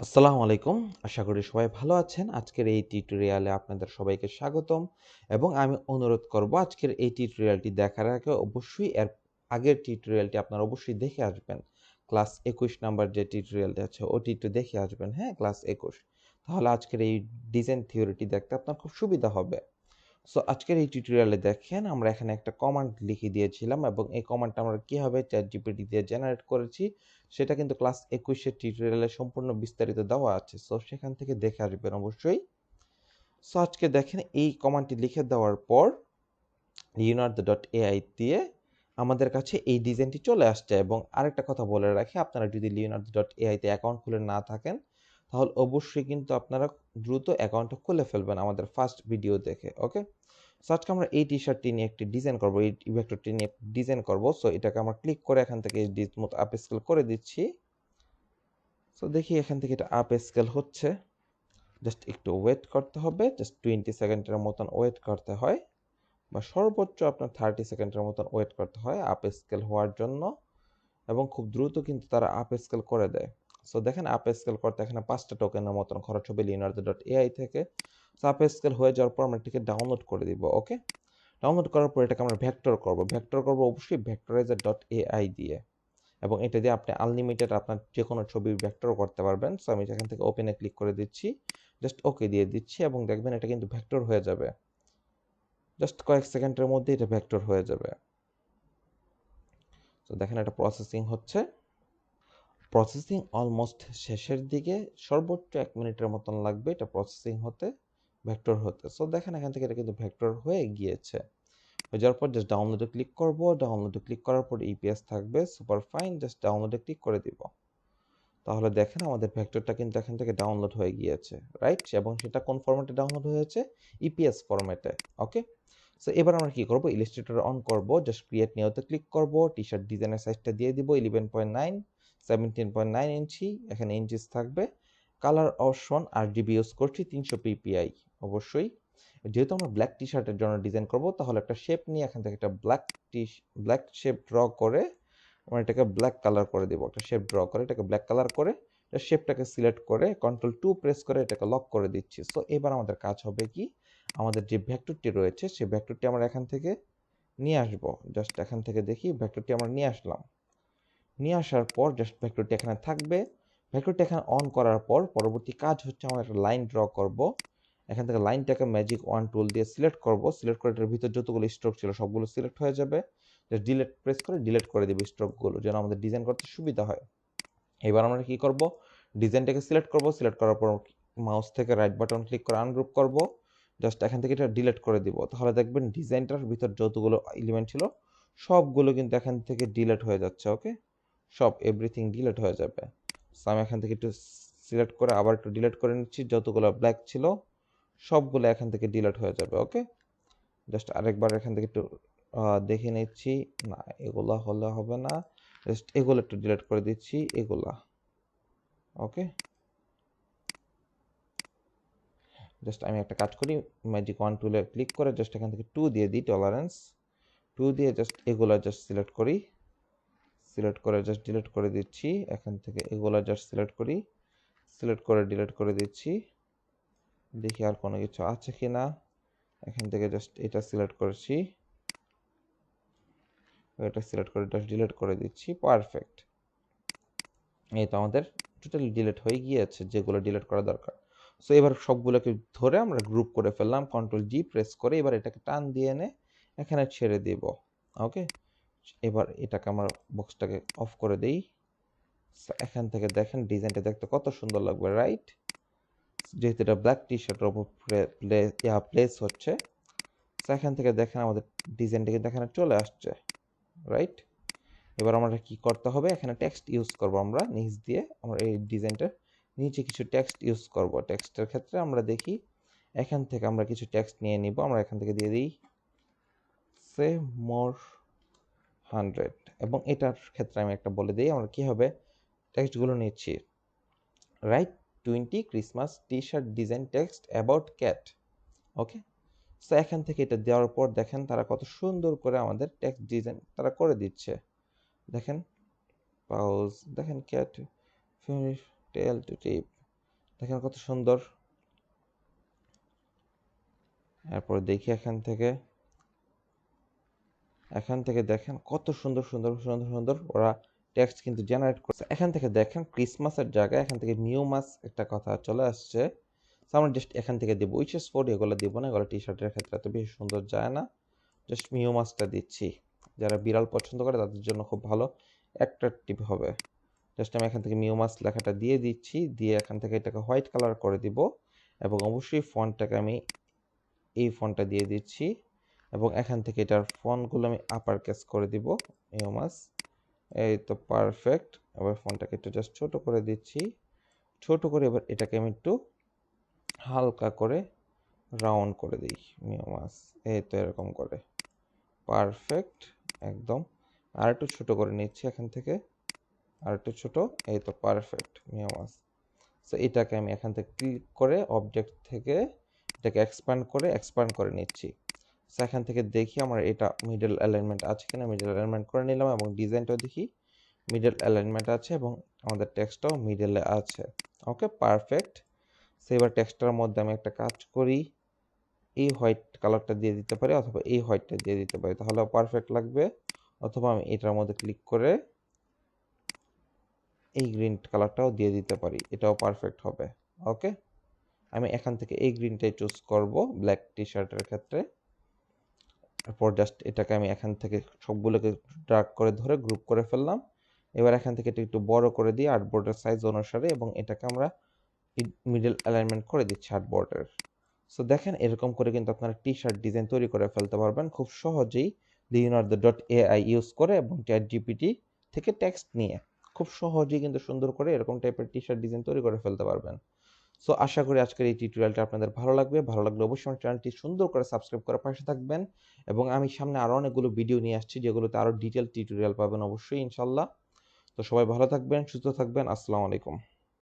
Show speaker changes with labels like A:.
A: আসসালামু আলাইকুম। আশা করি সবাই ভালো আছেন। আজকের এই টিউটোরিয়ালে আপনাদের সবাইকে স্বাগতম এবং আমি অনুরোধ করব আজকের এই টিউটোরিয়ালটি দেখার আগে অবশ্যই এর আগের টিউটোরিয়ালটি আপনারা অবশ্যই দেখে আসবেন। ক্লাস 21 নাম্বার যে টিউটোরিয়ালটি আছে ওটি একটু দেখে আসবেন, হ্যাঁ? ক্লাস 21। তাহলে আজকের এই ডিজাইন থিওরিটি দেখতে আপনার খুব সুবিধা হবে। সো আজকের এই টিউটোরিয়ালে দেখেন আমরা এখানে একটা কমান্ড লিখে দিয়েছিলাম এবং এই কমান্ডটা আমরা কিভাবে চ্যাটজিপিটি দিয়ে জেনারেট করেছি সেটা কিন্তু ক্লাস 21 এর টিউটোরিয়ালে সম্পূর্ণ বিস্তারিত দেওয়া আছে। সো সেখান থেকে দেখে আসবেন অবশ্যই। সো আজকে দেখেন এই কমান্ডটি লিখে দেওয়ার পর leonardo.ai দিয়ে আমাদের কাছে এই ডিজাইনটি চলে আসছে। এবং আরেকটা কথা বলে রাখি, আপনারা যদি leonardo.ai তে অ্যাকাউন্ট খুলে না থাকেন তাহলে অবশ্যই কিন্তু আপনারা দ্রুত অ্যাকাউন্টটা খুলে ফেলবেন আমাদের ফার্স্ট ভিডিও দেখে। ওকে, সো আজকে আমরা এই টি শার্টটি নিয়ে একটি ডিজাইন করব, এই ভেক্টরটি নিয়ে ডিজাইন করব। সো এটাকে আমরা ক্লিক করে এখান থেকে মতো আপ স্কেল করে দিচ্ছি। সো দেখি এখান থেকে এটা আপ স্কেল হচ্ছে, জাস্ট একটু ওয়েট করতে হবে, জাস্ট 20 সেকেন্ডের মতন ওয়েট করতে হয় বা সর্বোচ্চ আপনার 30 সেকেন্ডের মতন ওয়েট করতে হয় আপ স্কেল হওয়ার জন্য। এবং খুব দ্রুত কিন্তু তারা আপ স্কেল করে দেয়। সো দেখেন আপ স্কেল করতে এখানে 5টা টোকেনের মতন খরচ হবে leonardo.ai থেকে। সো আপ স্কেল হয়ে যাওয়ার পর আমরা এটাকে ডাউনলোড করে দিব। ওকে, ডাউনলোড করার পর এটাকে আমরা ভেক্টর করব। ভেক্টর করব অবশ্যই vectorizer.ai দিয়ে, এবং এটা দিয়ে আপনি আনলিমিটেড আপনার যে কোনো ছবি ভেক্টর করতে পারবেন। সো আমি এখান থেকে ওপেনে ক্লিক করে দিচ্ছি, জাস্ট ওকে দিয়ে দিচ্ছি এবং দেখবেন এটা কিন্তু ভেক্টর হয়ে যাবে। জাস্ট কয়েক সেকেন্ডের মধ্যে এটা ভেক্টর হয়ে যাবে। তো দেখেন এটা প্রসেসিং হচ্ছে, প্রসেসিং অলমোস্ট শেষের দিকে, সর্বোচ্চ 1 মিনিটের মতন লাগবে এটা প্রসেসিং হতে, ভেক্টর হতে। সো দেখেন এখান থেকে এটা কিন্তু ভেক্টর হয়ে গিয়েছে। হয়ে যাওয়ার পর জাস্ট ডাউনলোডে ক্লিক করব, ডাউনলোডে ক্লিক করার পর ইপিএস থাকবে, সুপার ফাইন, জাস্ট ডাউনলোডে ক্লিক করে দিব। তাহলে দেখেন আমাদের ভেক্টরটা কিন্তু এখান থেকে ডাউনলোড হয়ে গিয়েছে, রাইট? এবং সেটা কোন ফরম্যাটে ডাউনলোড হয়েছে? ইপিএস ফরম্যাটে। ওকে, সো এবার আমরা কি করব, ইলাস্ট্রেটর অন করব, জাস্ট ক্রিয়েট নিউতে ক্লিক করব, টি শার্ট ডিজাইনের সাইজটা দিয়ে দিব 11.9, 17.9 ইঞ্চি, এখানে ইঞ্চিস থাকবে। কালার অপশন আরজিবি ইউজ করছি 300 পিপিআই। অবশ্যই যেহেতু আমরা ব্ল্যাক টি শার্টের জন্য ডিজাইন করব, তাহলে একটা শেপ নিয়ে এখান থেকে একটা ব্ল্যাক শেপ ড্র করে আমরা এটাকে ব্ল্যাক কালার করে দেব। একটা শেপ ড্র করে এটাকে ব্ল্যাক কালার করে শেপটাকে সিলেক্ট করে Ctrl+2 প্রেস করে এটাকে লক করে দিচ্ছি। সো এবার আমাদের কাজ হবে কি, আমাদের যে ভেক্টরটি রয়েছে সেই ভেক্টরটি আমরা এখান থেকে নিয়ে আসব। জাস্ট এখান থেকে দেখি ভেক্টরটি আমরা নিয়ে আসলাম। নিয়ে আসার পর জাস্ট ভেক্টরটি এখানে থাকবে। ভেক্টরটি এখানে অন করার পর পরবর্তী কাজ হচ্ছে আমরা একটা লাইন ড্র করব। এখান থেকে লাইনটাকে ম্যাজিক ওয়ান টুল দিয়ে সিলেক্ট করব। সিলেক্ট করে এটার ভিতর যতগুলো স্ট্রোক ছিল সবগুলো সিলেক্ট হয়ে যাবে। জাস্ট ডিলিট প্রেস করে ডিলিট করে দেব স্ট্রোকগুলো, যেন আমাদের ডিজাইন করতে সুবিধা হয়। এবার আমরা কি করব, ডিজাইনটাকে সিলেক্ট করব, সিলেক্ট করার পর মাউস থেকে রাইট বাটন ক্লিক করে আনগ্রুপ করব, জাস্ট এখান থেকে এটা ডিলিট করে দিব। তাহলে দেখবেন ডিজাইনটার ভিতর যতগুলো এলিমেন্ট ছিল সবগুলো কিন্তু এখান থেকে ডিলিট হয়ে যাচ্ছে। ওকে, সব এভরিথিং ডিলিট হয়ে যাবে। সো আমি এখান থেকে একটু সিলেক্ট করে আবার একটু ডিলিট করে নিচ্ছি, যতগুলো ব্ল্যাক ছিল সবগুলো এখান থেকে ডিলিট হয়ে যাবে। ওকে, জাস্ট আরেকবার এখান থেকে একটু দেখে নিচ্ছি, না এগুলা হলে হবে না, জাস্ট এগুলো একটু ডিলিট করে দিচ্ছি এগুলা। ওকে, জাস্ট আমি একটা কাজ করি, ম্যাজিক ওয়ান টুলে ক্লিক করে জাস্ট এখান থেকে 2 দিয়ে দিই, টলারেন্স 2 দিয়ে জাস্ট এগুলা জাস্ট সিলেক্ট করি, সিলেক্ট করে জাস্ট ডিলিট করে দিচ্ছি। এখান থেকে এগুলা জাস্ট সিলেক্ট করি, সিলেক্ট করে ডিলিট করে দিচ্ছি। দেখি আর কোনো কিছু আছে কি না। এখান থেকে জাস্ট এটা সিলেক্ট করছি, এটা সিলেক্ট করে জাস্ট ডিলিট করে দিচ্ছি। পারফেক্ট, এই তো আমাদের টোটালি ডিলিট হয়ে গিয়েছে যেগুলো ডিলিট করা দরকার। সো এবার সবগুলোকে ধরে আমরা গ্রুপ করে ফেললাম, Ctrl+G প্রেস করে এবার এটাকে টান দিয়ে এনে এখানে ছেড়ে দিব। ওকে, এবার এটাকে আমরা বক্সটাকে অফ করে দেই। এখান থেকে দেখেন ডিজাইনটা দেখতে কত সুন্দর লাগবে, রাইট? যেহেতু এটা ব্ল্যাক টি শার্টের উপর প্লেস হচ্ছে, এখান থেকে দেখেন আমাদের ডিজাইনটা কিন্তু এখানে চলে আসছে, রাইট? এবার আমরা কি করতে হবে, এখানে টেক্সট ইউজ করব, আমরা নিচ দিয়ে আমরা এই ডিজাইনটার নিচে কিছু টেক্সট ইউজ করব। টেক্সটের ক্ষেত্রে আমরা দেখি এখান থেকে আমরা কিছু টেক্সট নিয়ে নিব, আমরা এখান থেকে দিয়ে দিই সে মোর 100, এবং এটার ক্ষেত্রে আমি একটা বলে দিই আমরা কিভাবে টেক্সটগুলো নিচ্ছি। Right 20 Christmas T shirt design text about cat. Okay, so এখান থেকে এটা দেওয়ার পর দেখেন তারা কত সুন্দর করে আমাদের টেক্সট ডিজাইন তারা করে দিচ্ছে। দেখেন পাউজ, দেখেন ক্যাট ফিনিশ টেল টু টিপ, দেখেন কত সুন্দর। এরপর দেখি এখান থেকে দেখেন কত সুন্দর সুন্দর সুন্দর সুন্দর ওরা টেক্সট কিন্তু জেনারেট করছে। এখান থেকে দেখেন ক্রিসমাসের জায়গায় এখান থেকে নিউ মাস একটা কথা চলে আসছে। আমরা জাস্ট এখান থেকে দিব উইচেস ফোর, এগুলো দিব না, এগুলো টি শার্টের ক্ষেত্রে এত বেশি সুন্দর যায় না। জাস্ট নিউ মাসটা দিচ্ছি, যারা বিড়াল পছন্দ করে তাদের জন্য খুব ভালো অ্যাট্রাকটিভ হবে। জাস্ট আমি এখান থেকে মিউ মাস লেখাটা দিয়ে দিচ্ছি, দিয়ে এখান থেকে এটাকে হোয়াইট কালার করে দিব এবং অবশ্যই ফন্টটাকে আমি এই ফন্টটা দিয়ে দিচ্ছি এবং এখান থেকে এটার ফন্টগুলো আমি আপার কেস করে দিব মিউ মাস। এই তো পারফেক্ট। এবার ফন্টটাকে একটু জাস্ট ছোট করে দিচ্ছি, ছোট করে এবার এটাকে আমি একটু হালকা করে রাউন্ড করে দিই মিউ মাস। এই তো এরকম করে পারফেক্ট একদম। আর একটু ছোট করে নিচ্ছি এখান থেকে, আর একটু ছোট। এই তো পারফেক্ট মিউ মাস। সো এটাকে আমি এখান থেকে ক্লিক করে অবজেক্ট থেকে এটাকে এক্সপ্যান্ড করে নিচ্ছি। সো এখান থেকে দেখি আমার এটা মিডল অ্যালাইনমেন্ট আছে কিনা, মিডল অ্যালাইনমেন্ট করে নিলাম এবং ডিজাইনটাও দেখি মিডল অ্যালাইনমেন্ট আছে এবং আমাদের টেক্সটটাও মিডলে আছে। Okay perfect. সো এবার টেক্সটটার মধ্যে আমি একটা কাজ করি, এই হোয়াইট কালারটা দিয়ে দিতে পারি অথবা এই হোয়াইটটা দিয়ে দিতে পারি, তাহলে পারফেক্ট লাগবে। অথবা আমি এটার মধ্যে ক্লিক করে এই গ্রিন কালারটাও দিয়ে দিতে পারি, এটাও পারফেক্ট হবে। ওকে, আমি এখান থেকে এই গ্রিনটাই চুজ করব ব্ল্যাক টি শার্টের ক্ষেত্রে। এরপর জাস্ট এটাকে আমি এখান থেকে সবগুলোকে ড্র্যাগ করে ধরে গ্রুপ করে ফেললাম। এবার এখান থেকে এটা একটু বড় করে দিই আর্টবোর্ডের সাইজ অনুসারে এবং এটাকে আমরা মিডল অ্যালাইনমেন্ট করে দিচ্ছি আর্টবোর্ডের। সো দেখেন এরকম করে কিন্তু আপনারা টি শার্ট ডিজাইন তৈরি করে ফেলতে পারবেন খুব সহজেই leonardo.ai ইউজ করে এবং চ্যাট জিপিটি থেকে টেক্সট নিয়ে খুব সহজেই কিন্তু সুন্দর করে এরকম টাইপের টি শার্ট ডিজাইন তৈরি করে ফেলতে পারবেন। সো আশা করি আজকের এই টিউটোরিয়ালটা আপনাদের ভালো লাগবে। ভালো লাগলে অবশ্যই আমার চ্যানেলটি সুন্দর করে সাবস্ক্রাইব করে পাশে থাকবেন এবং আমি সামনে আরও অনেকগুলো ভিডিও নিয়ে আসছি যেগুলোতে আরও ডিটেল টিউটোরিয়াল পাবেন অবশ্যই ইনশাল্লাহ। তো সবাই ভালো থাকবেন, সুস্থ থাকবেন। আসসালামু আলাইকুম।